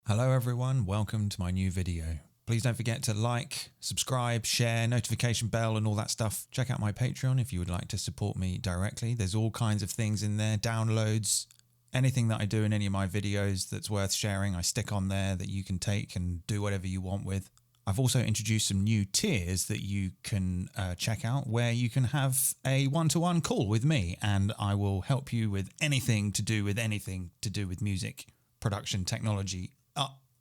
Hello everyone, welcome to my new video. Please don't forget to like, subscribe, share, notification bell and all that stuff. Check out my Patreon if you would like to support me directly. There's all kinds of things in there, downloads, anything that I do in any of my videos that's worth sharing, I stick on there that you can take and do whatever you want with. I've also introduced some new tiers that you can check out where you can have a one-to-one call with me and I will help you with anything to do with music, production, technology,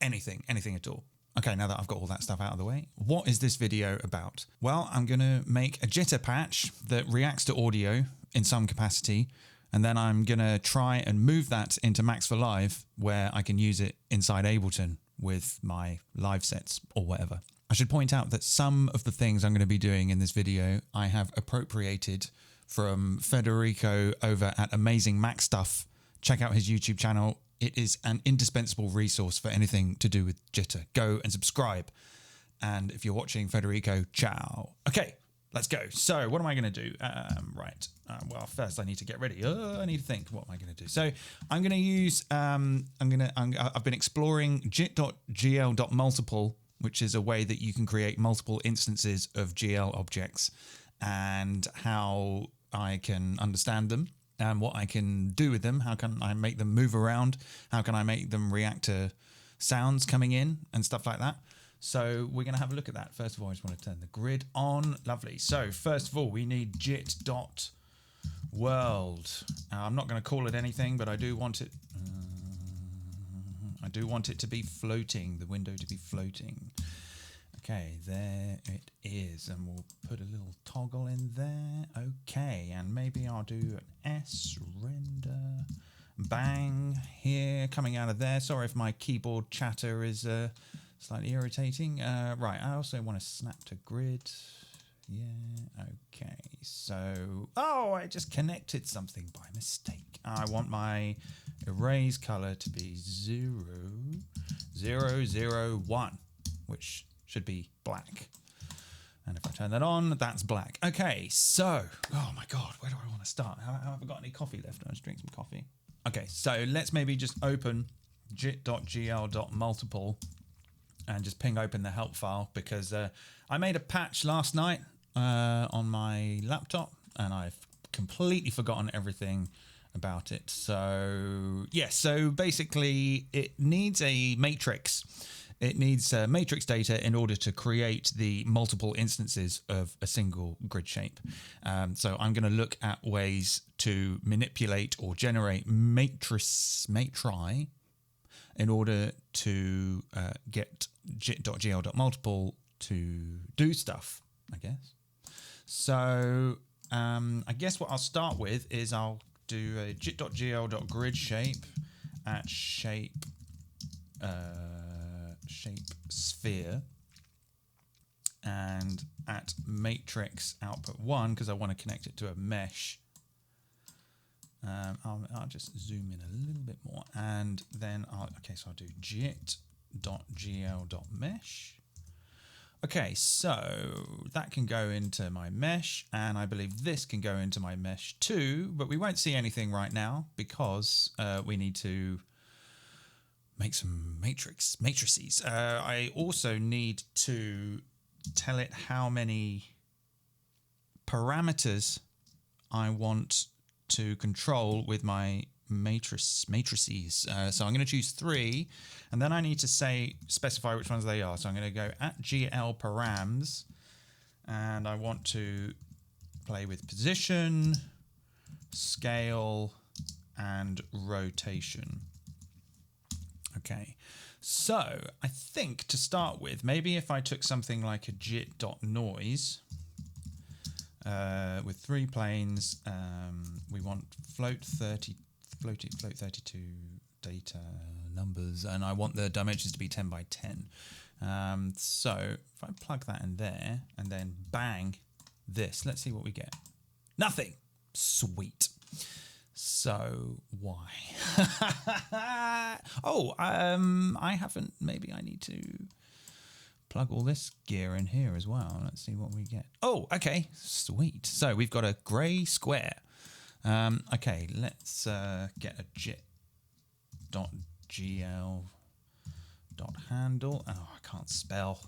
anything at all. Okay, now that I've got all that stuff out of the way, what is this video about? Well, I'm going to make a jitter patch that reacts to audio in some capacity, and then I'm going to try and move that into Max for Live where I can use it inside Ableton with my live sets or whatever. I should point out that some of the things I'm going to be doing in this video I have appropriated from Federico over at Amazing Mac Stuff. Check out his YouTube channel. It is an indispensable resource for anything to do with jitter. Go and subscribe. And if you're watching Federico, ciao. Okay, let's go. So what am I going to do? Well, first I need to get ready. I need to think. What am I going to do? So I'm going to use. I've been exploring jit.gl.multiple, which is a way that you can create multiple instances of GL objects, and how I can understand them. And what I can do with them, how can I make them move around, how can I make them react to sounds coming in and stuff like that. So we're going to have a look at that. First of all, I just want to turn the grid on. Lovely. So first of all, we need jit.world. I'm not going to call it anything, but I do want it. I do want it to be floating, the window to be floating. Okay, there it is, and we'll put a little toggle in there. Okay, and maybe I'll do an S render bang here coming out of there. Sorry if my keyboard chatter is slightly irritating. Right, I also want to snap to grid. Yeah, okay, so I just connected something by mistake. I want my erase color to be 0001, which should be black. And if I turn that on, that's black. Okay, so, oh my God, where do I want to start? Have I got any coffee left? I'll just drink some coffee. Okay, so let's maybe just open jit.gl.multiple and just ping open the help file, because I made a patch last night on my laptop and I've completely forgotten everything about it. So yeah, so basically it needs a matrix. It needs matrix data in order to create the multiple instances of a single grid shape. So I'm going to look at ways to manipulate or generate matri in order to get jit.gl.multiple to do stuff, I guess. So I guess what I'll start with is I'll do a jit.gl.grid shape at shape sphere, and at matrix output 1, because I want to connect it to a mesh. I'll just zoom in a little bit more, and then I'll do jit.gl.mesh. Okay, so that can go into my mesh, and I believe this can go into my mesh too, but we won't see anything right now because we need to make some matrices. I also need to tell it how many parameters I want to control with my matrices. So I'm going to choose 3, and then I need to specify which ones they are. So I'm going to go at GL params, and I want to play with position, scale, and rotation. Okay, so I think to start with, maybe if I took something like a jit.noise with 3 planes, we want float 32 data numbers, and I want the dimensions to be 10 by 10. So if I plug that in there and then bang this, let's see what we get. Nothing. Sweet. So why? I haven't. Maybe I need to plug all this gear in here as well. Let's see what we get. Oh, okay, sweet. So we've got a grey square. Okay, let's get a jit.gl handle. Oh, I can't spell.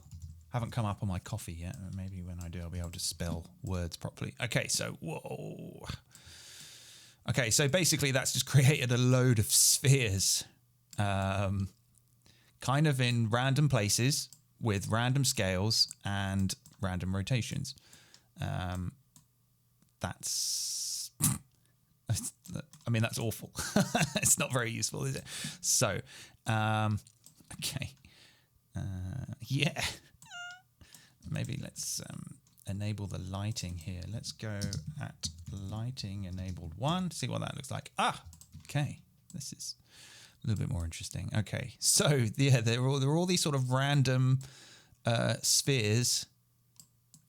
Haven't come up on my coffee yet. Maybe when I do, I'll be able to spell words properly. Okay, so whoa. Okay, so basically that's just created a load of spheres, kind of in random places with random scales and random rotations. That's, I mean, that's awful. It's not very useful, is it? So, okay. Yeah. Maybe let's enable the lighting here. Let's go at lighting enabled 1, see what that looks like. Ah, okay. This is a little bit more interesting. Okay, so yeah, there are all these sort of random spheres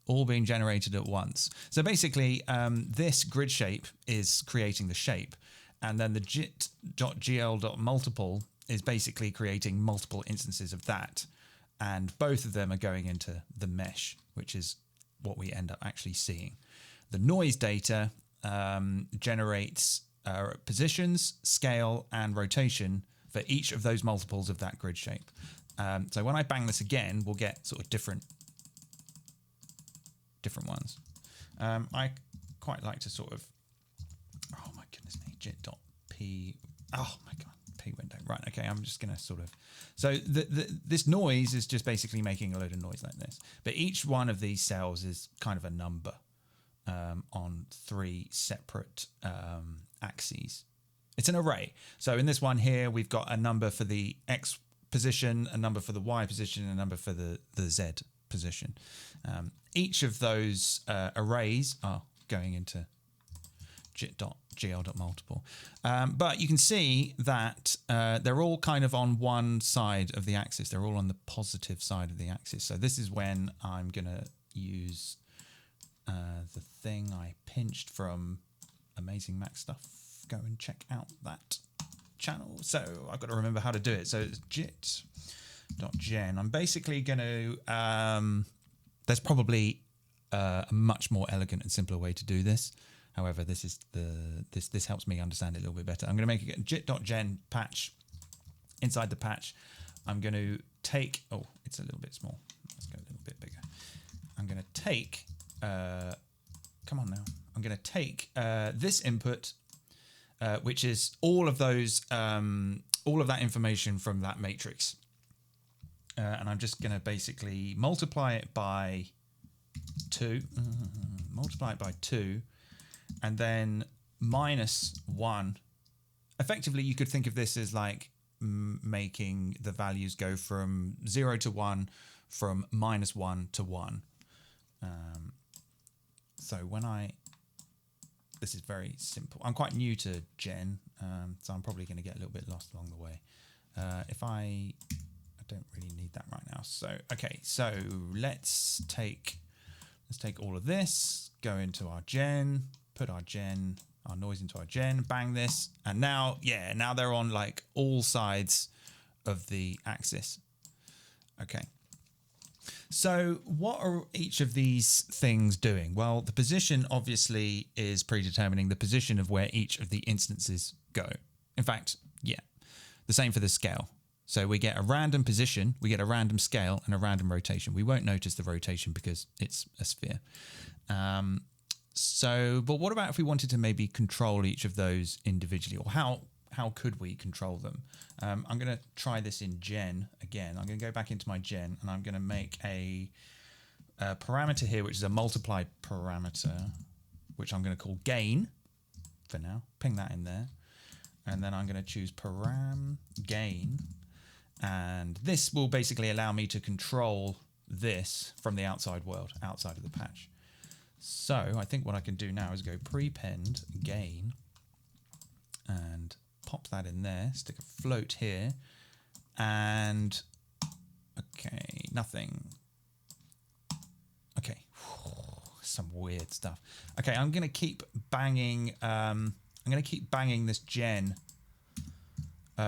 all being generated at once. So basically, this grid shape is creating the shape, and then the jit.gl.multiple is basically creating multiple instances of that, and both of them are going into the mesh, which is what we end up actually seeing. The noise data generates positions, scale, and rotation for each of those multiples of that grid shape. So when I bang this again, we'll get sort of different ones. I quite like to sort of, oh my goodness me, jit.p, oh my god, P window. Right, okay, I'm just going to sort of, so this noise is just basically making a load of noise like this. But each one of these cells is kind of a number on 3 separate axes. It's an array. So in this one here, we've got a number for the X position, a number for the Y position, and a number for the Z position. Each of those arrays are going into jit.gl.multiple. But you can see that they're all kind of on one side of the axis. They're all on the positive side of the axis. So this is when I'm going to use the thing I pinched from Amazing Mac Stuff. Go and check out that channel. So I've got to remember how to do it. So it's jit.gen. I'm basically going to... there's probably a much more elegant and simpler way to do this. However, this is this helps me understand it a little bit better. I'm going to make a jit.gen patch. Inside the patch, I'm going to take... Oh, it's a little bit small. Let's go a little bit bigger. I'm going to take... come on now. I'm going to take this input, which is all of those, all of that information from that matrix. And I'm just going to basically multiply it by 2. Multiply it by 2. And then minus 1. Effectively, you could think of this as like making the values go from 0 to 1, from minus 1 to 1. So when this is very simple. I'm quite new to Gen, so I'm probably going to get a little bit lost along the way. If I don't really need that right now. So, okay, so let's take all of this, go into our Gen, put our noise into our Gen, bang this, and now, yeah, now they're on like all sides of the axis. Okay. So what are each of these things doing? Well, the position obviously is predetermining the position of where each of the instances go. In fact, yeah, the same for the scale. So we get a random position, we get a random scale, and a random rotation. We won't notice the rotation because it's a sphere. But what about if we wanted to maybe control each of those individually, or how could we control them? I'm going to try this in Gen again. I'm going to go back into my Gen, and I'm going to make a parameter here, which is a multiplied parameter, which I'm going to call gain for now. Ping that in there. And then I'm going to choose param gain. And this will basically allow me to control this from the outside world, outside of the patch. So I think what I can do now is go prepend gain and pop that in there, stick a float here, and okay, nothing. Okay, some weird stuff. Okay, I'm gonna keep banging. I'm gonna keep banging this Gen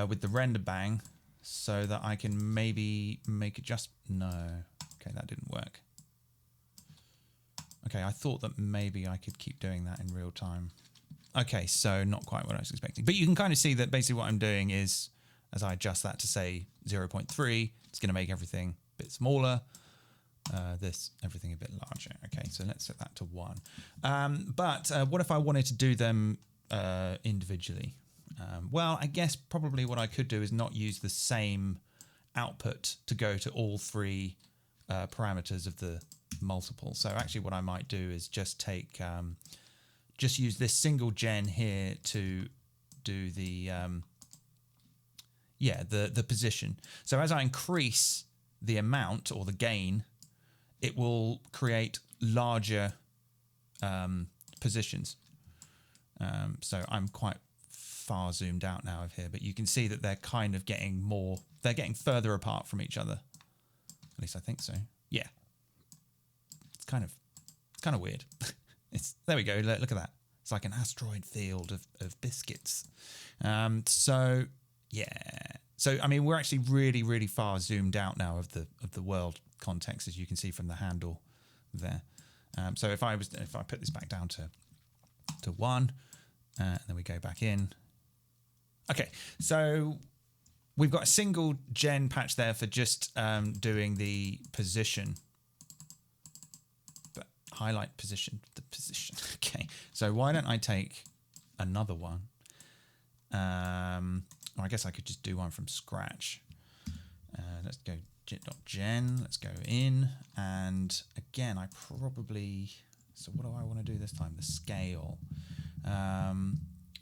with the render bang, so that I can maybe make it just no. Okay, that didn't work. Okay, I thought that maybe I could keep doing that in real time. Okay, so not quite what I was expecting. But you can kind of see that basically what I'm doing is as I adjust that to say 0.3, it's going to make everything a bit smaller. Everything a bit larger. Okay, so let's set that to 1. But what if I wanted to do them individually? Well, I guess probably what I could do is not use the same output to go to all 3 parameters of the multiple. So actually what I might do is just take, just use this single gen here to do the position. So as I increase the amount or the gain, it will create larger positions. So I'm quite far zoomed out now of here, but you can see that they're kind of getting more, they're getting further apart from each other. At least I think so. Yeah. It's kind of weird. There we go. Look at that. It's like an asteroid field of biscuits. So yeah. So I mean, we're actually really, really far zoomed out now of the world context, as you can see from the handle there. So if I put this back down to 1, and then we go back in. Okay, so we've got a single gen patch there for just doing the position. But highlight position, the position. Okay, so why don't I take another one? Or I guess I could just do one from scratch. Let's go jit.gen, let's go in, and again, I probably, so what do I want to do this time? The scale.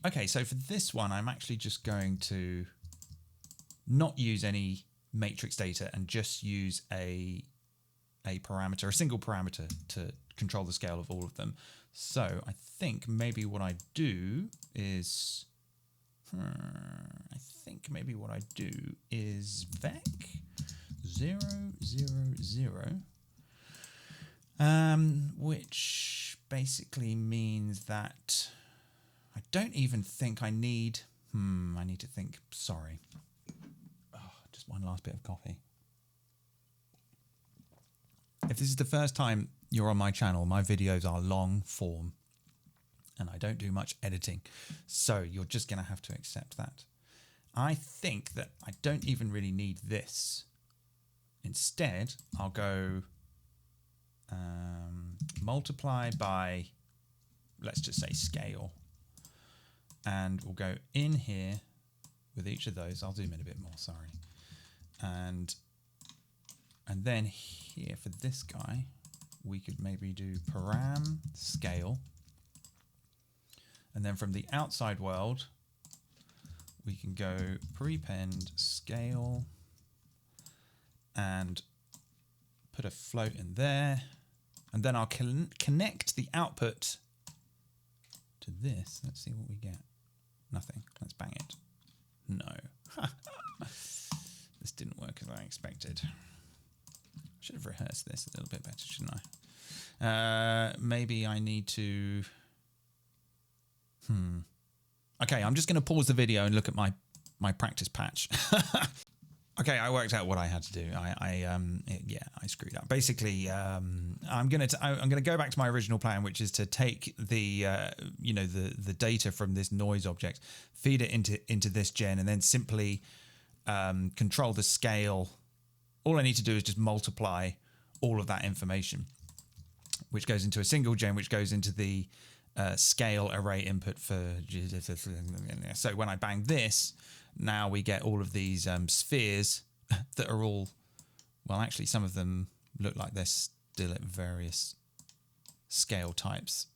Okay, so for this one, I'm actually just going to not use any matrix data and just use a parameter, a single parameter to control the scale of all of them. So I think maybe what I do is, vec 0, 0, 0, which basically means that I don't even think I need, I need to think, sorry. Oh, just one last bit of coffee. If this is the first time you're on my channel, my videos are long form and I don't do much editing. So you're just going to have to accept that. I think that I don't even really need this. Instead, I'll go multiply by, let's just say scale. And we'll go in here with each of those. I'll zoom in a bit more, sorry. And then here for this guy, we could maybe do param scale. And then from the outside world, we can go prepend scale and put a float in there. And then I'll connect the output to this. Let's see what we get. Nothing. Let's bang it. No. This didn't work as I expected. I should have rehearsed this a little bit better, shouldn't I? Maybe I need to... Okay, I'm just going to pause the video and look at my practice patch. Okay, I worked out what I had to do. I screwed up. Basically, I'm gonna go back to my original plan, which is to take the the data from this noise object, feed it into this gen, and then simply control the scale. All I need to do is just multiply all of that information, which goes into a single gen, which goes into the scale array input for. So when I bang this, now we get all of these spheres that are all, well, actually some of them look like they're still at various scale types.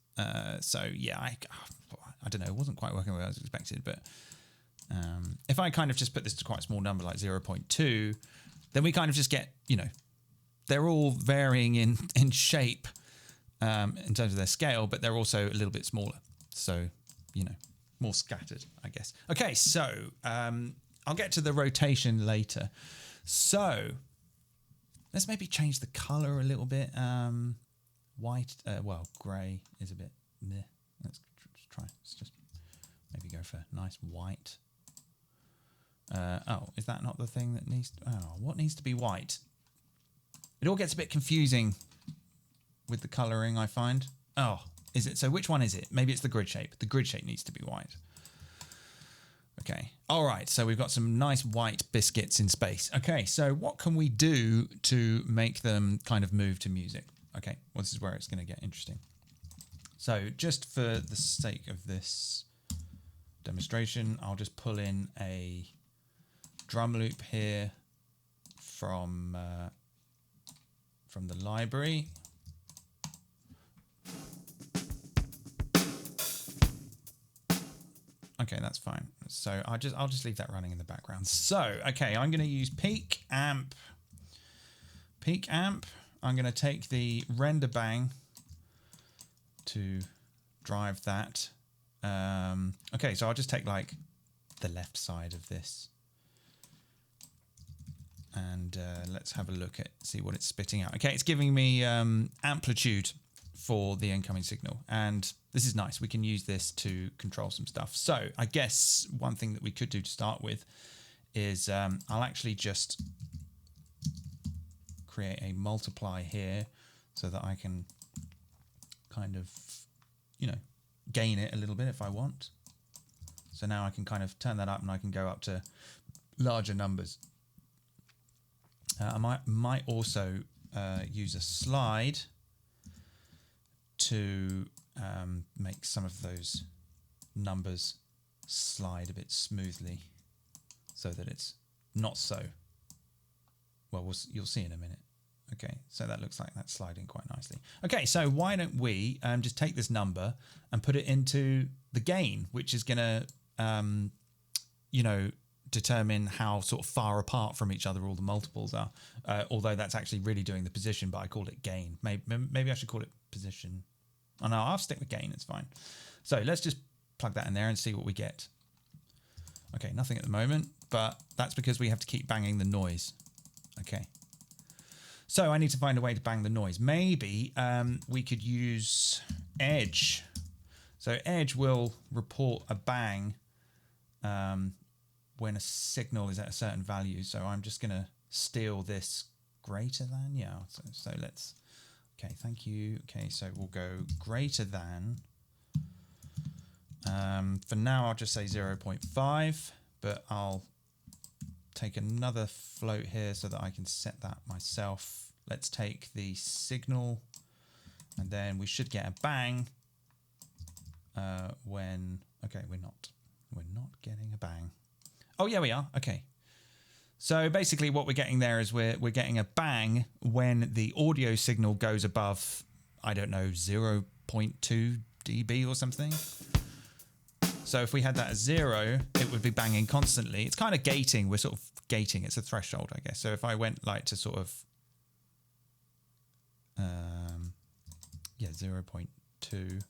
So yeah, I don't know, it wasn't quite working the way I was expected, but if I kind of just put this to quite a small number like 0.2, then we kind of just get, they're all varying in shape in terms of their scale, but they're also a little bit smaller. So, more scattered, I guess. Okay, so I'll get to the rotation later. So let's maybe change the color a little bit. White, grey is a bit meh. Let's try. Let's just maybe go for nice white. Oh, is that not the thing that needs? What needs to be white? It all gets a bit confusing with the colouring, I find. Oh, is it? So which one is it? Maybe it's the grid shape. The grid shape needs to be white. Okay. All right. So we've got some nice white biscuits in space. Okay. So what can we do to make them kind of move to music? Okay. Well, this is where it's going to get interesting. So just for the sake of this demonstration, I'll just pull in a drum loop here from the library. Okay, that's fine. So I'll just leave that running in the background. So, okay, I'm going to use peak amp. Peak amp. I'm going to take the render bang to drive that. Okay, so I'll just take like the left side of this. And let's have a look at, see what it's spitting out. Okay, it's giving me amplitude for the incoming signal. And this is nice. We can use this to control some stuff. So I guess one thing that we could do to start with is I'll actually just create a multiply here so that I can kind of, you know, gain it a little bit if I want. So now I can kind of turn that up and I can go up to larger numbers. I might also use a slide to make some of those numbers slide a bit smoothly so that it's not so, well, you'll see in a minute. Okay, so that looks like that's sliding quite nicely. Okay, so why don't we just take this number and put it into the gain, which is going to, you know, determine how sort of far apart from each other all the multiples are. Although that's actually really doing the position, but I called it gain. Maybe I should call it position. Oh no, I'll stick with gain, it's fine. So let's just plug that in there and see what we get. Okay, nothing at the moment, but that's because we have to keep banging the noise. Okay. So I need to find a way to bang the noise. Maybe we could use Edge. So Edge will report a bang when a signal is at a certain value. So I'm just going to steal this greater than. Yeah, so let's, okay, thank you. Okay, so we'll go greater than. For now, I'll just say 0.5, but I'll take another float here so that I can set that myself. Let's take the signal and then we should get a bang when, okay, we're not getting a bang. Oh yeah, we are. Okay. So basically what we're getting there is we're getting a bang when the audio signal goes above, I don't know, 0.2 dB or something. So if we had that at 0, it would be banging constantly. It's kind of gating. We're sort of gating. It's a threshold, I guess. So if I went like to sort of, yeah, 0.2,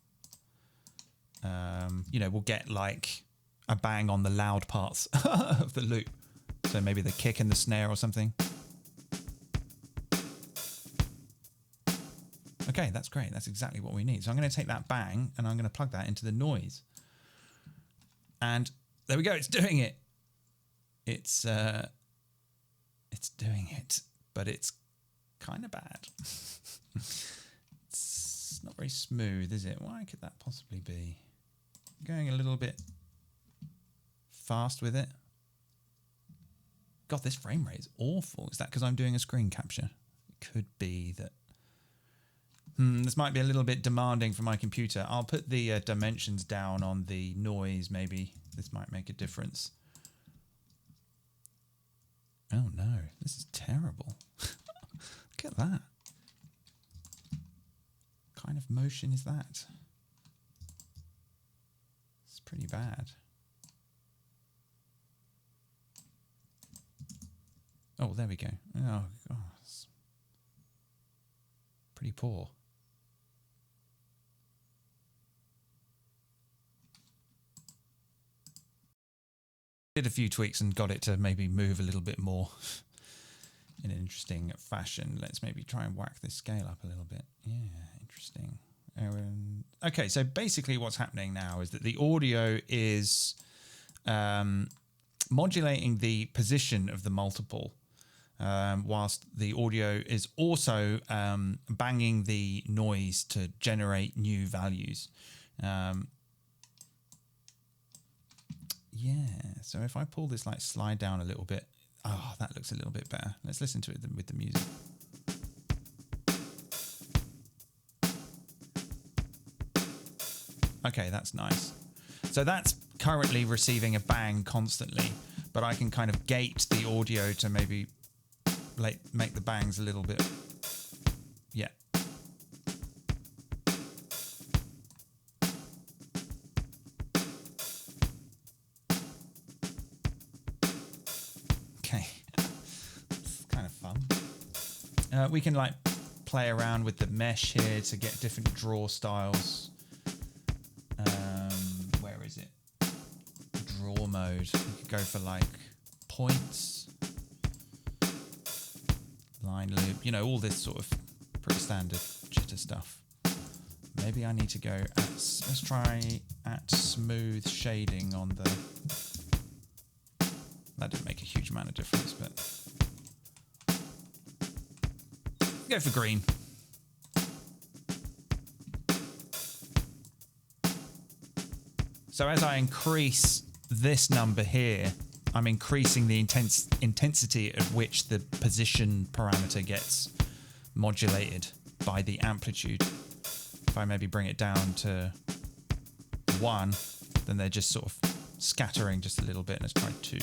you know, we'll get like a bang on the loud parts of the loop. So maybe the kick and the snare or something. Okay, that's great. That's exactly what we need. So I'm going to take that bang and I'm going to plug that into the noise. And there we go. It's doing it. It's doing it, but it's kind of bad. It's not very smooth, is it? Why could that possibly be? Going a little bit fast with it. God, this frame rate is awful. Is that because I'm doing a screen capture? It could be that. This might be a little bit demanding for my computer. I'll put the dimensions down on the noise, maybe. This might make a difference. Oh no, this is terrible. Look at that. What kind of motion is that? It's pretty bad. Oh, there we go. Oh, God. It's pretty poor. Did a few tweaks and got it to maybe move a little bit more in an interesting fashion. Let's maybe try and whack this scale up a little bit. Yeah, interesting. Okay, so basically what's happening now is that the audio is modulating the position of the multiple, whilst the audio is also banging the noise to generate new values. Yeah, so if I pull this like slide down a little bit, oh, that looks a little bit better. Let's listen to it with the music. Okay, that's nice. So that's currently receiving a bang constantly, but I can kind of gate the audio to maybe make the bangs a little bit. Yeah. Okay. It's kind of fun. We can like play around with the mesh here to get different draw styles. Where is it? Draw mode. We could go for like points, line loop, you know, all this sort of pretty standard jitter stuff. Maybe I need to go at, let's try at smooth shading on the, that didn't make a huge amount of difference, but go for green. So as I increase this number here, I'm increasing the intensity at which the position parameter gets modulated by the amplitude. If I maybe bring it down to 1, then they're just sort of scattering just a little bit. Let's try 2.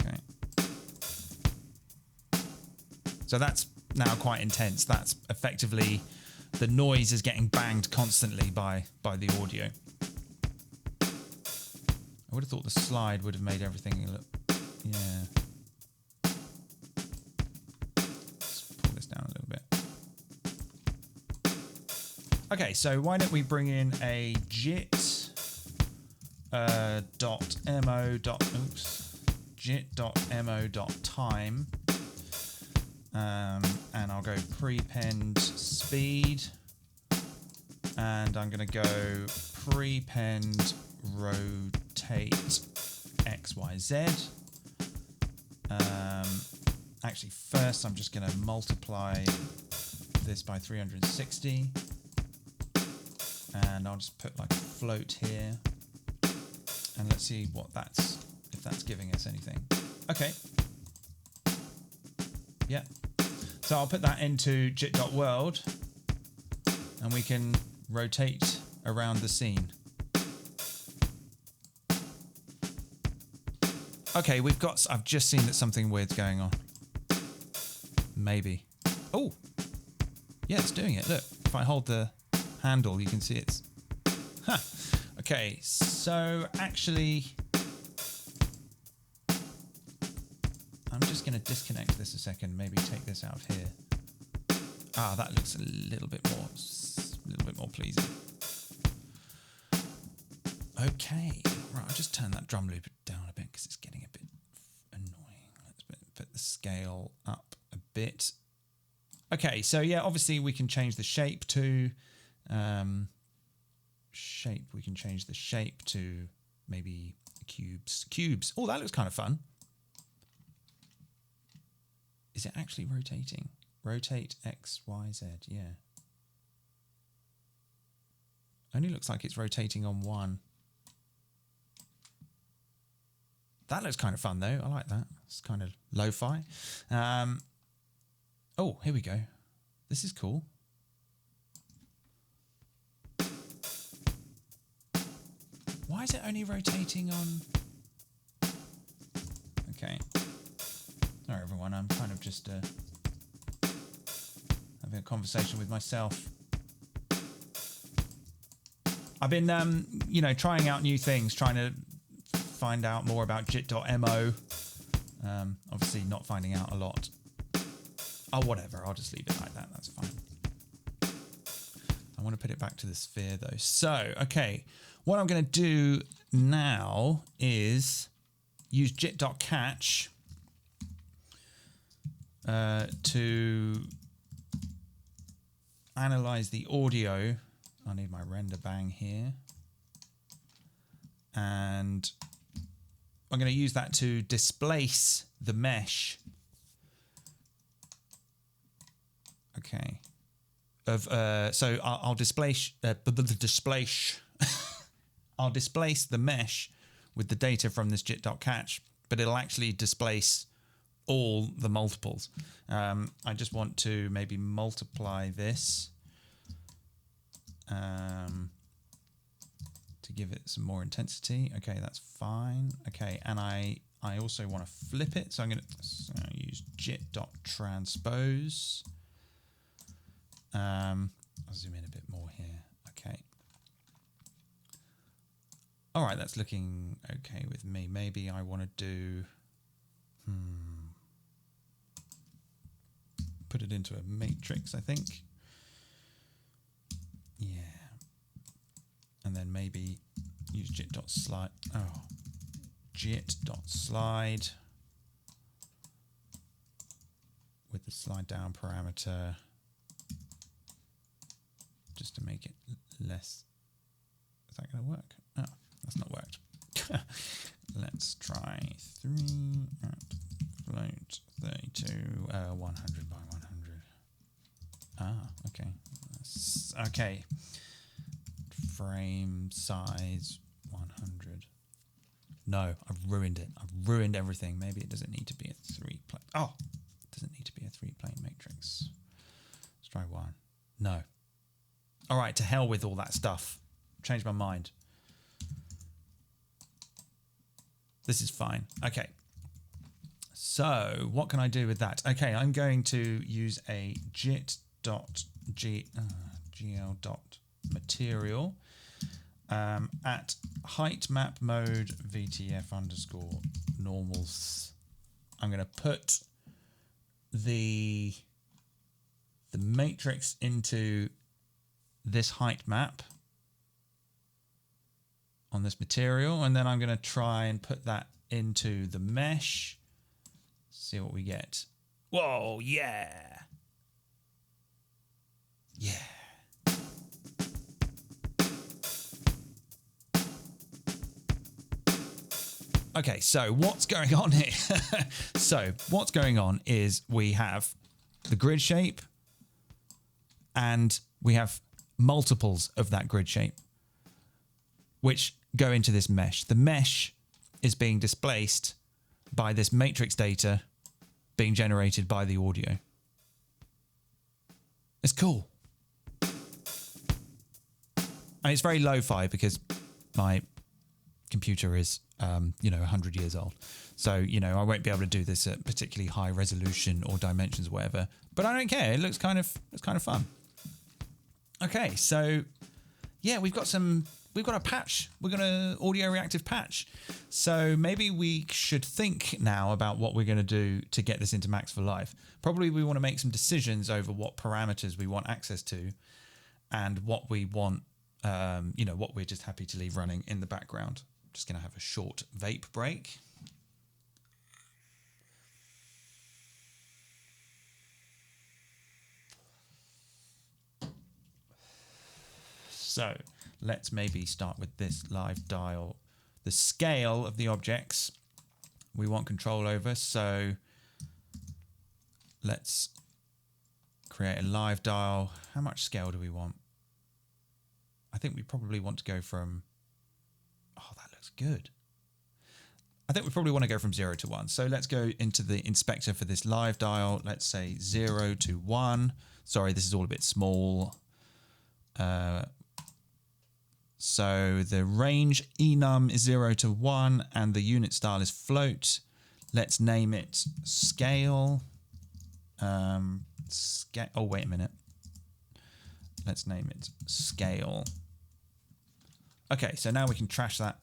Okay. So that's now quite intense. That's effectively the noise is getting banged constantly by the audio. I would have thought the slide would have made everything look, yeah. Let's pull this down a little bit. Okay, so why don't we bring in a jit.mo.time. And I'll go prepend speed, and I'm going to go prepend rotate XYZ. Actually, first I'm just going to multiply this by 360, and I'll just put like a float here, and let's see what if that's giving us anything. Okay. Yeah. So I'll put that into jit.world, and we can rotate around the scene. Okay, I've just seen that something weird's going on. Maybe. Oh, yeah, it's doing it. Look, if I hold the handle, you can see it's... Huh. Okay, so actually... I'm just going to disconnect this a second, maybe take this out here. Ah, that looks a little bit more pleasing. Okay, right, I'll just turn that drum loop down a bit because it's getting a bit annoying. Let's put the scale up a bit. Okay, so yeah, obviously we can change the shape to we can change the shape to maybe cubes. Oh, that looks kind of fun. Is it actually rotating? Rotate X, Y, Z, yeah. Only looks like it's rotating on 1. That looks kind of fun though. I like that. It's kind of lo-fi. Oh, here we go. This is cool. Why is it only rotating on... Okay. Sorry everyone, I'm kind of just having a conversation with myself. I've been, trying out new things, trying to find out more about jit.mo. Obviously not finding out a lot. Oh, whatever, I'll just leave it like that, that's fine. I want to put it back to the sphere though. So, okay, what I'm going to do now is use jit.catch to analyze the audio. I need my render bang here. And I'm going to use that to displace the mesh. Okay. of so I'll displace I'll displace the mesh with the data from this jit.catch, but it'll actually displace all the multiples. I just want to maybe multiply this to give it some more intensity. Okay, that's fine. Okay, and I also want to flip it, so I'm going to use jit.transpose. I'll zoom in a bit more here. Okay. All right, that's looking okay with me. Maybe I want to do... put it into a matrix, I think. Yeah. And then maybe use jit.slide. Oh, jit.slide with the slide down parameter, just to make it less. Is that going to work? Oh, that's not worked. Let's try 3 at float 32, 100 by 100. Ah, okay. Okay. Frame size 100. No, I've ruined it. I've ruined everything. Maybe it doesn't need to be a 3-plane. Oh, it doesn't need to be a 3-plane matrix. Let's try 1. No. All right, to hell with all that stuff. Changed my mind. This is fine. Okay. So what can I do with that? Okay, I'm going to use a jit.gl.material at height map mode VTF underscore normals. I'm going to put the matrix into this height map on this material, and then I'm going to try and put that into the mesh. See what we get. Whoa, yeah. Yeah. Okay, so what's going on here? So what's going on is we have the grid shape and we have multiples of that grid shape, which go into this mesh. The mesh is being displaced by this matrix data being generated by the audio. It's cool. And it's very lo-fi because my computer is, 100 years old. So, I won't be able to do this at particularly high resolution or dimensions, or whatever. But I don't care. It looks kind of fun. Okay, so yeah, we've got a patch. We've got an audio reactive patch. So maybe we should think now about what we're going to do to get this into Max for Live. Probably we want to make some decisions over what parameters we want access to and what we want, what we're just happy to leave running in the background. Just going to have a short vape break. So let's maybe start with this live dial. The scale of the objects we want control over. So let's create a live dial. How much scale do we want? I think we probably want to go from... Oh, that looks good. I think we probably want to go from 0 to 1. So let's go into the inspector for this live dial. Let's say 0 to 1. Sorry, this is all a bit small. So the range enum is 0 to 1 and the unit style is float. Let's name it scale. Oh, wait a minute. Let's name it scale. Okay, so now we can trash that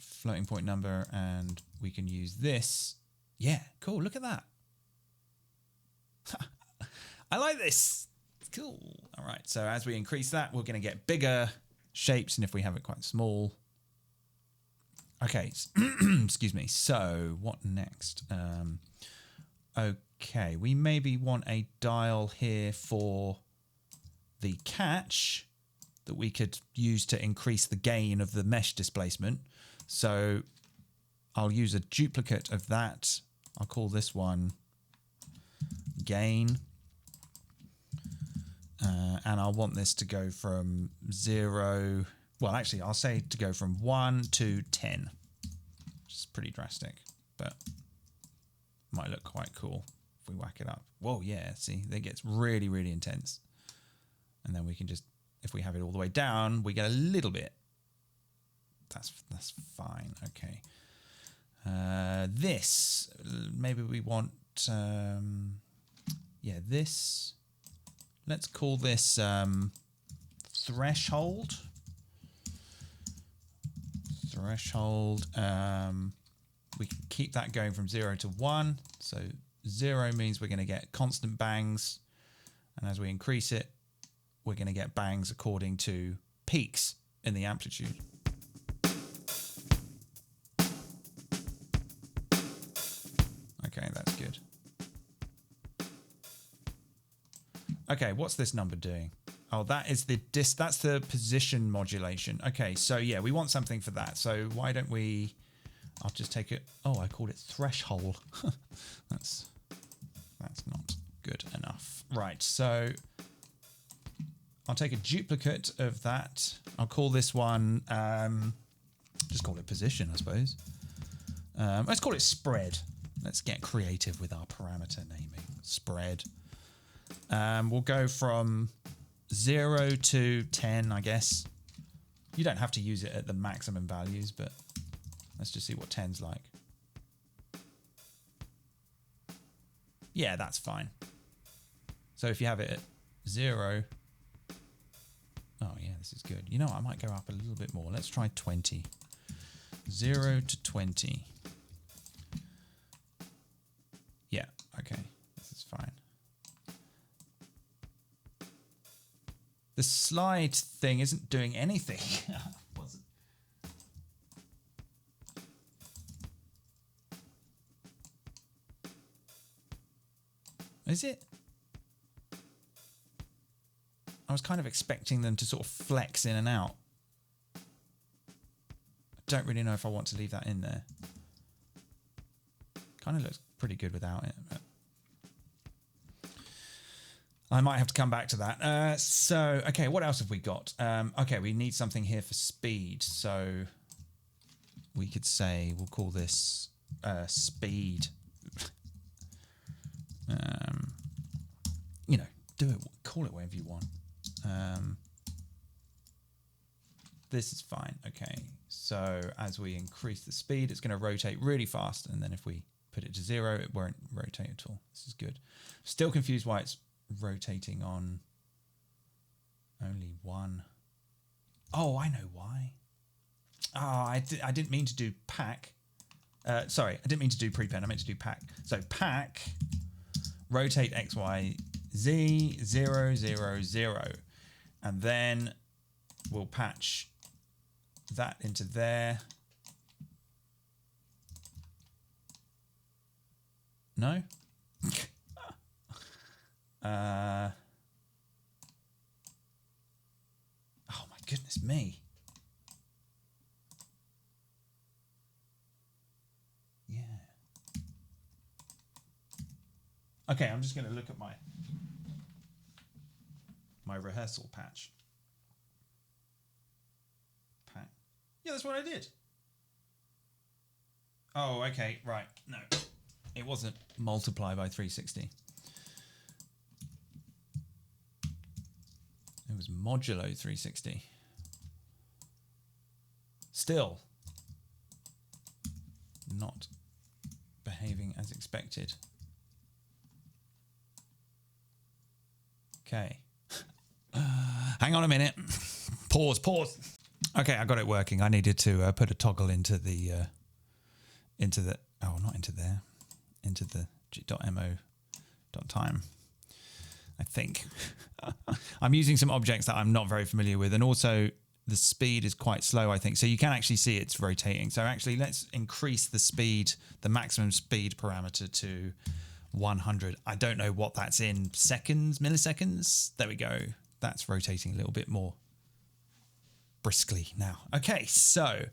floating point number and we can use this. Yeah, cool. Look at that. I like this. It's cool. All right, so as we increase that, we're going to get bigger shapes, and if we have it quite small. Okay, excuse me. So what next? Okay, we maybe want a dial here for the catch that we could use to increase the gain of the mesh displacement. So I'll use a duplicate of that. I'll call this one gain. And I'll want this to go from 0. Well, actually, I'll say to go from 1 to 10. Which is pretty drastic, but might look quite cool if we whack it up. Whoa, yeah, see, that gets really, really intense. And then we can just, if we have it all the way down, we get a little bit. That's fine, okay. This, maybe we want, yeah, this. Let's call this threshold. Threshold. We can keep that going from 0 to 1. So 0 means we're going to get constant bangs. And as we increase it, we're going to get bangs according to peaks in the amplitude. Okay, that's good. Okay, what's this number doing? Oh, that is that's the position modulation. Okay, so yeah, we want something for that. So why don't we, I'll just take it. Oh, I called it threshold. That's not good enough. Right, so I'll take a duplicate of that. I'll call this one, just call it position, I suppose. Let's call it spread. Let's get creative with our parameter naming. Spread. We'll go from 0 to 10, I guess. You don't have to use it at the maximum values, but let's just see what 10's like. Yeah, that's fine. So if you have it at 0, oh yeah, this is good. You know what, I might go up a little bit more. Let's try 20. 0 to 20. Yeah, okay, this is fine. The slide thing isn't doing anything. Was it? Is it? I was kind of expecting them to sort of flex in and out. I don't really know if I want to leave that in there. Kind of looks pretty good without it, but I might have to come back to that. So, okay, what else have we got? Okay, we need something here for speed. So we could say, we'll call this speed. You know, do it, call it whatever you want. This is fine. Okay, so as we increase the speed, it's going to rotate really fast. And then if we put it to 0, it won't rotate at all. This is good. Still confused why it's rotating on only 1. Oh, I know why. Oh, I didn't mean to do pack. Sorry, I didn't mean to do prepend. I meant to do pack. So pack, rotate X, Y, Z, 0, 0, 0. And then we'll patch that into there. No? Oh my goodness me. Yeah. Okay, I'm just going to look at my rehearsal patch. Yeah, that's what I did. Oh, okay, right. No, it wasn't multiply by 360. It was modulo 360. Still not behaving as expected. Okay. Hang on a minute. Pause. Okay, I got it working. I needed to put a toggle into the oh, not into there, into the .mo.time. I think I'm using some objects that I'm not very familiar with, and also the speed is quite slow, I think. So you can actually see it's rotating. So actually, let's increase the speed, the maximum speed parameter to 100. I don't know what that's in seconds, milliseconds. There we go. That's rotating a little bit more briskly now. Okay, so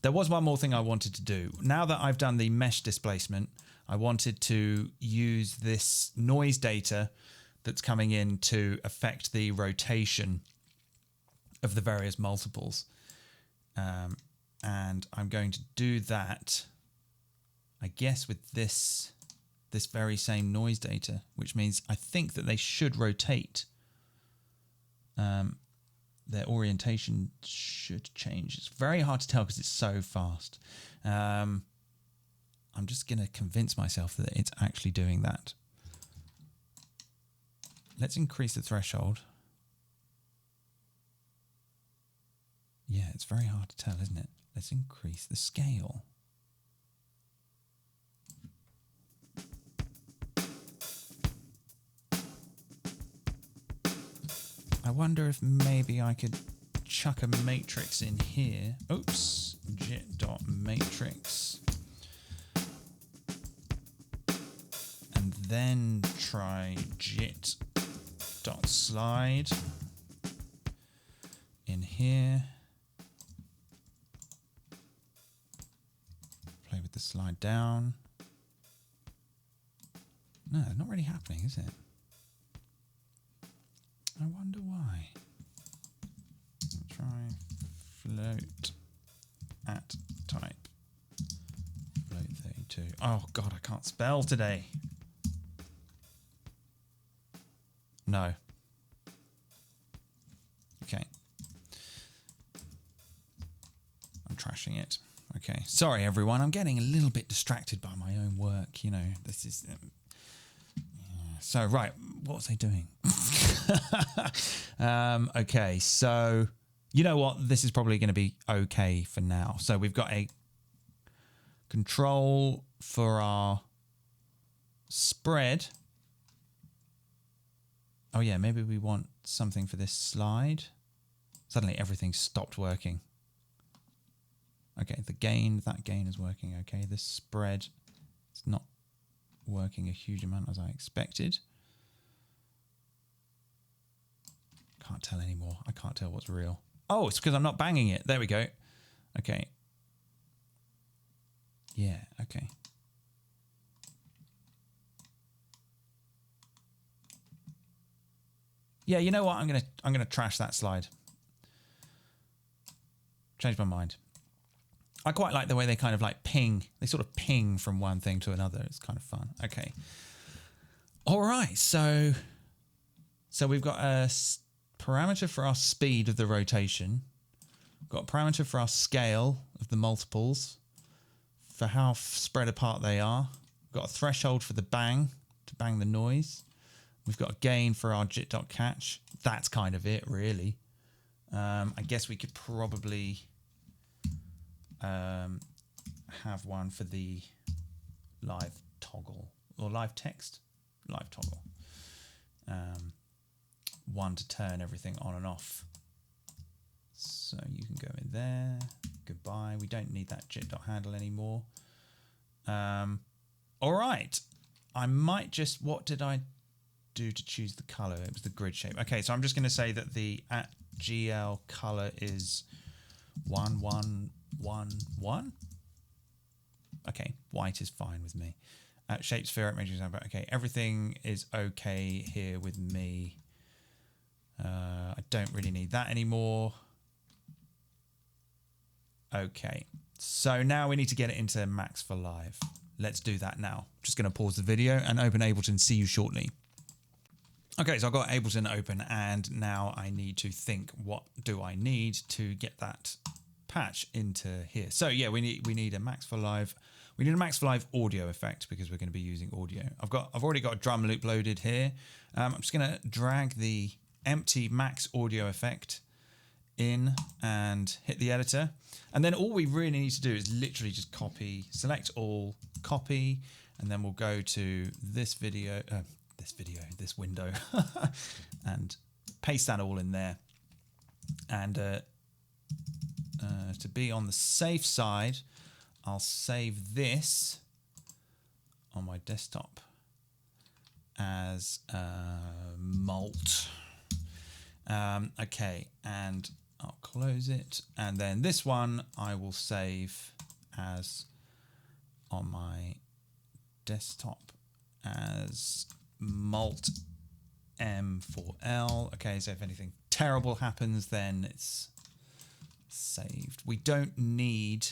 there was one more thing I wanted to do. Now that I've done the mesh displacement, I wanted to use this noise data that's coming in to affect the rotation of the various multiples. And I'm going to do that, I guess, with this very same noise data, which means I think that they should rotate. Their orientation should change. It's very hard to tell because it's so fast. I'm just going to convince myself that it's actually doing that. Let's increase the threshold. Yeah, it's very hard to tell, isn't it? Let's increase the scale. I wonder if maybe I could chuck a matrix in here. Oops, jit.matrix. And then try jit.slide in here. Play with the slide down. No, not really happening, is it? I wonder why. I'll try float at type. Float 32. Oh God, I can't spell today. No. Okay. I'm trashing it. Okay. Sorry, everyone. I'm getting a little bit distracted by my own work. You know, this is... So, right, what was I doing? Okay, so you know what? This is probably going to be okay for now. So we've got a control for our spread. Oh, yeah, maybe we want something for this slide. Suddenly everything stopped working. Okay, the gain, that gain is working okay. This spread, it's not working a huge amount as I expected. Can't tell anymore. I can't tell what's real. Oh, it's because I'm not banging it. There we go. Okay. Yeah, okay. Yeah, you know what? I'm gonna trash that slide. Change my mind. I quite like the way they kind of like ping. They sort of ping from one thing to another. It's kind of fun. Okay. All right. So we've got a parameter for our speed of the rotation. We've got a parameter for our scale of the multiples, for how spread apart they are. We've got a threshold for the bang, to bang the noise. We've got a gain for our jit.catch. That's kind of it, really. I guess we could probably have one for the live toggle or live text, live toggle. One to turn everything on and off. So you can go in there. Goodbye. We don't need that jit.handle anymore. All right. I might just, what did I do to choose the color? It was the grid shape. Okay, so I'm just going to say that the @gl color is 1111. Okay, white is fine with me. Shape sphere, matrix number. Okay, everything is okay here with me. I don't really need that anymore. Okay, so now we need to get it into Max for Live. Let's do that now. Just going to pause the video and open Ableton. See you shortly. Okay, so I've got Ableton open and now I need to think, what do I need to get that patch into here? So yeah, we need a Max for Live. We need a Max for Live audio effect because we're going to be using audio. I've already got a drum loop loaded here. I'm just going to drag the empty Max audio effect in and hit the editor. And then all we really need to do is literally just copy, select all, copy, and then we'll go to this window, and paste that all in there. And to be on the safe side, I'll save this on my desktop as mult. Okay, and I'll close it. And then this one I will save as on my desktop as mult M4L. Okay, so if anything terrible happens, then it's saved. We don't need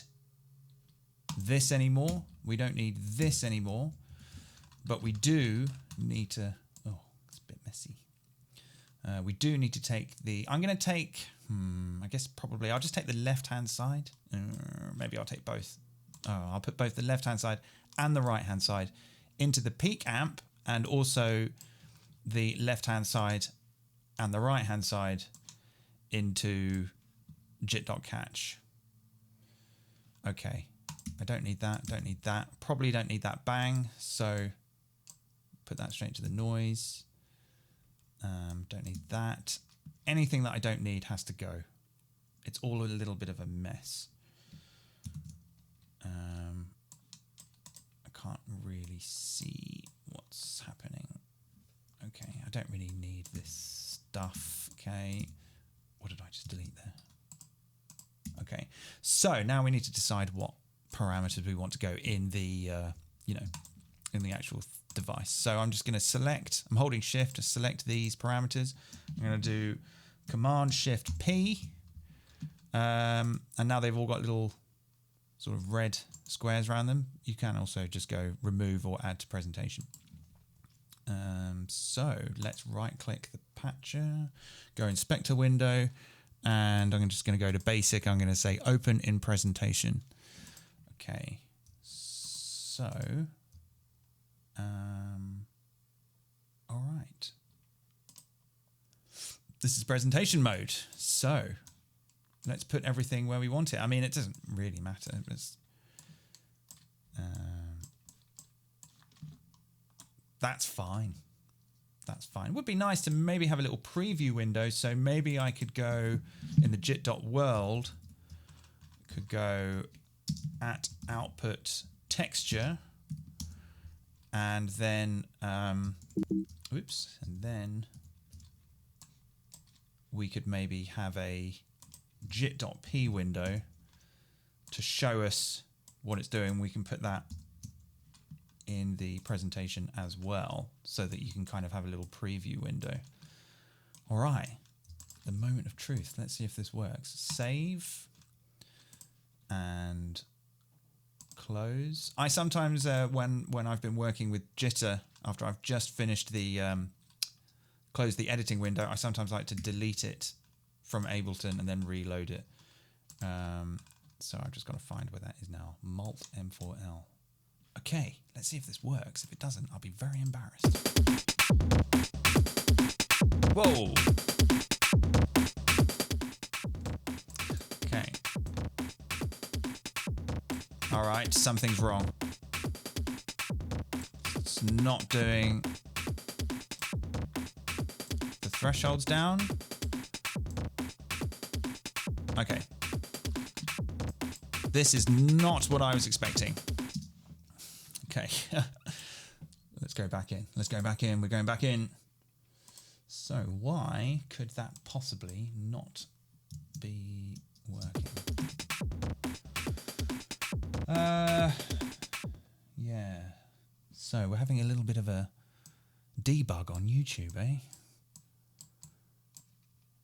this anymore. We don't need this anymore. But we do need to... Oh, it's a bit messy. We do need to take the... I'm going to take... I guess probably I'll just take the left-hand side. Maybe I'll take both. Oh, I'll put both the left-hand side and the right-hand side into the peak amp, and also the left-hand side and the right-hand side into jit.catch. Okay, I don't need that, don't need that. Probably don't need that bang, so put that straight to the noise. Don't need that. Anything that I don't need has to go. It's all a little bit of a mess. I can't really see what's happening. Okay, I don't really need this stuff. Okay, what did I just delete there? Okay, so now we need to decide what parameters we want to go in the, in the actual device. So I'm just going to select, I'm holding shift to select these parameters. I'm going to do Command Shift P, and now they've all got little sort of red squares around them. You can also just go remove or add to presentation. So let's right click the patcher, go inspector window, and I'm just going to go to basic. I'm going to say open in presentation. Okay, so all right, this is presentation mode, so let's put everything where we want it. I mean, it doesn't really matter. It's, that's fine. That's fine. It would be nice to maybe have a little preview window, so maybe I could go in the jit.world, could go at output texture, and then oops, and then we could maybe have a jit.p window to show us what it's doing. We can put that in the presentation as well, so that you can kind of have a little preview window. All right, the moment of truth. Let's see if this works. Save and close. I sometimes, when I've been working with Jitter, after I've just finished the close the editing window, I sometimes like to delete it from Ableton and then reload it. So I've just got to find where that is now. Malt M4L. Okay, let's see if this works. If it doesn't, I'll be very embarrassed. Whoa! Okay. All right, something's wrong. It's not doing... The threshold's down. Okay. This is not what I was expecting. Okay, let's go back in. Let's go back in. We're going back in. So why could that possibly not be working? Yeah. So we're having a little bit of a debug on YouTube, eh?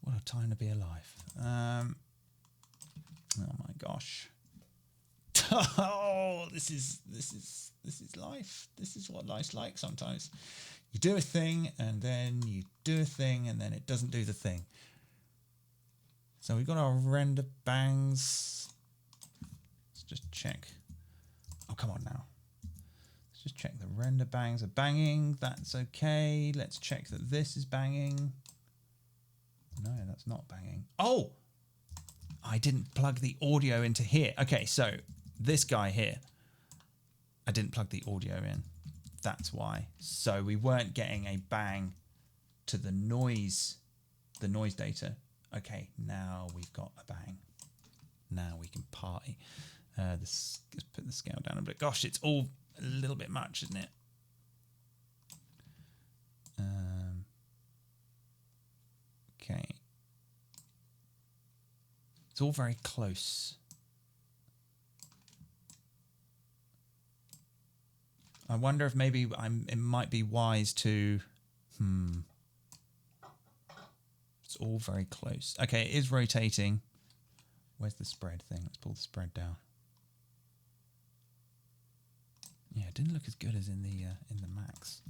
What a time to be alive. Oh my gosh. Oh, this is life. This is what life's like sometimes. You do a thing and then you do a thing and then it doesn't do the thing. So we've got our render bangs. Let's just check. Oh, come on now. Let's just check the render bangs are banging. That's okay. Let's check that this is banging. No, that's not banging. Oh, I didn't plug the audio into here. Okay, so this guy here, I didn't plug the audio in. That's why. So we weren't getting a bang to the noise data. Okay, now we've got a bang. Now we can party. Let's put the scale down a bit. Gosh, it's all a little bit much, isn't it? Okay. It's all very close. I wonder if maybe it might be wise to, It's all very close. Okay, it is rotating. Where's the spread thing? Let's pull the spread down. Yeah, it didn't look as good as in the Max.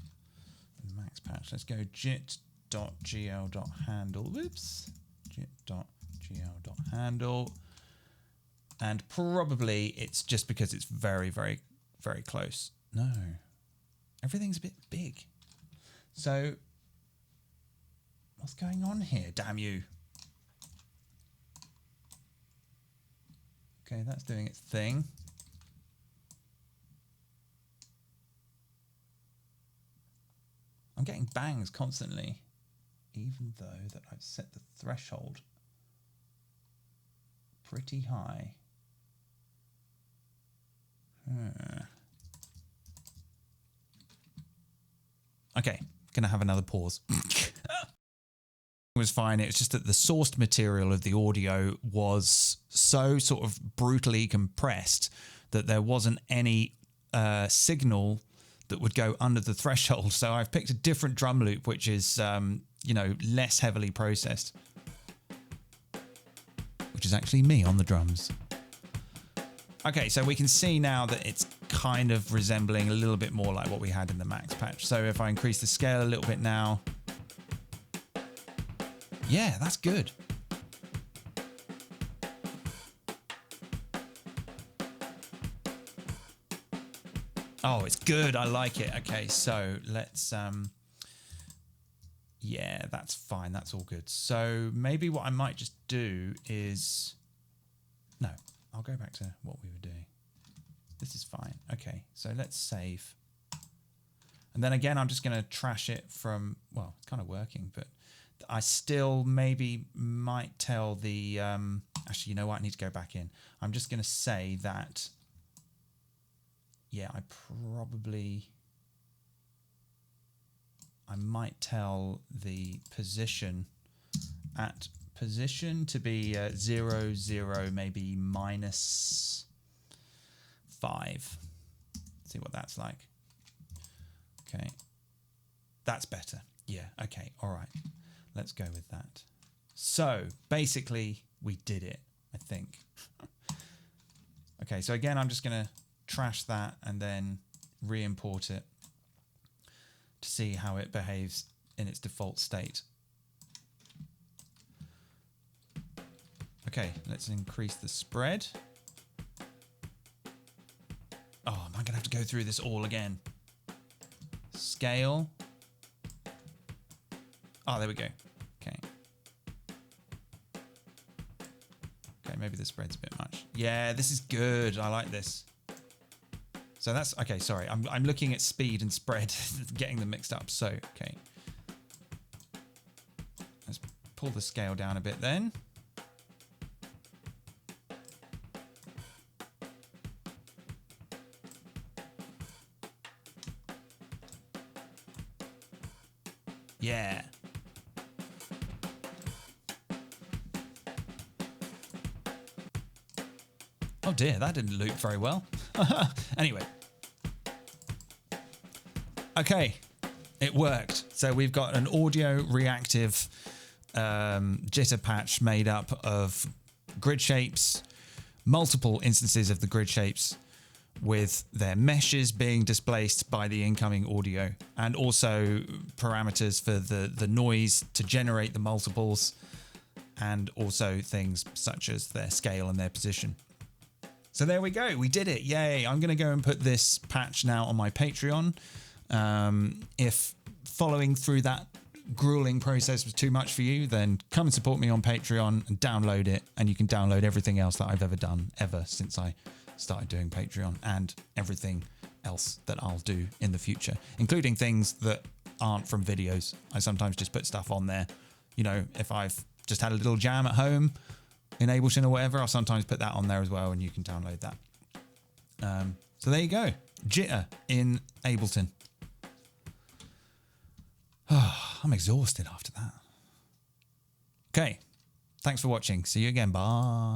In the Max patch. Let's go jit.gl.handle. Whoops. Jit.gl.handle. And probably it's just because it's very, very, very close. No. Everything's a bit big. So what's going on here? Damn you. Okay, that's doing its thing. I'm getting bangs constantly, even though that I've set the threshold pretty high. Okay, gonna have another pause. It was fine. It's just that the sourced material of the audio was so sort of brutally compressed that there wasn't any signal that would go under the threshold. So I've picked a different drum loop, which is, you know, less heavily processed, which is actually me on the drums. Okay, so we can see now that it's kind of resembling a little bit more like what we had in the Max patch. So if I increase the scale a little bit now, yeah, that's good. Oh, it's good. I like it. Okay, so let's, yeah, that's fine. That's all good. So maybe what I might just do is, no, I'll go back to what we were doing. This is fine. Okay, so let's save. And then again, I'm just going to trash it from, well, it's kind of working, but I still maybe might tell the, actually, you know what? I need to go back in. I'm just going to say that, yeah, I might tell the position at position to be 0, 0, maybe -5. See what that's like. Okay. That's better. Yeah. Okay. All right. Let's go with that. So basically we did it, I think. Okay. So again, I'm just going to trash that and then re-import it to see how it behaves in its default state. Okay, let's increase the spread. Oh, am I gonna have to go through this all again? Scale. Oh, there we go. Okay. Okay, maybe the spread's a bit much. Yeah, this is good. I like this. So that's, okay, sorry. I'm looking at speed and spread, getting them mixed up. So, okay. Let's pull the scale down a bit then. Yeah. Oh dear, that didn't loop very well. Anyway. Okay, it worked. So we've got an audio reactive jitter patch made up of grid shapes, multiple instances of the grid shapes with their meshes being displaced by the incoming audio, and also parameters for the noise to generate the multiples, and also things such as their scale and their position. So there we go. We did it. Yay. I'm going to go and put this patch now on my Patreon. If following through that grueling process was too much for you, then come and support me on Patreon and download it. And you can download everything else that I've ever done since I started doing Patreon, and everything else that I'll do in the future, including things that aren't from videos. I sometimes just put stuff on there. You know, if I've just had a little jam at home in Ableton or whatever, I'll sometimes put that on there as well, and you can download that. So there you go. Jitter in Ableton. Oh, I'm exhausted after that. Okay. Thanks for watching. See you again. Bye.